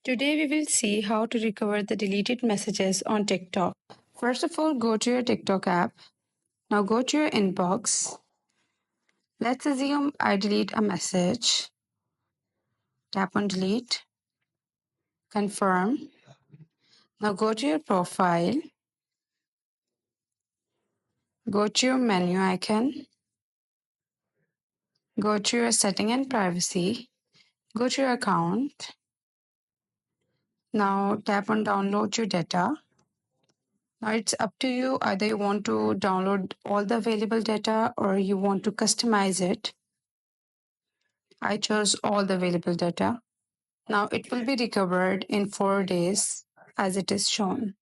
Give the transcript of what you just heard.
Today we will see how to recover the deleted messages on TikTok. First of all, go to your TikTok app. Now go to your inbox. Let's assume I delete a message. Tap on delete. Confirm. Now go to your profile. Go to your menu icon. Go to your setting and privacy. Go to your account. Now tap on download your data. Now it's up to you, either you want to download all the available data or you want to customize it. I chose all the available data. Now it will be recovered in 4 days as it is shown.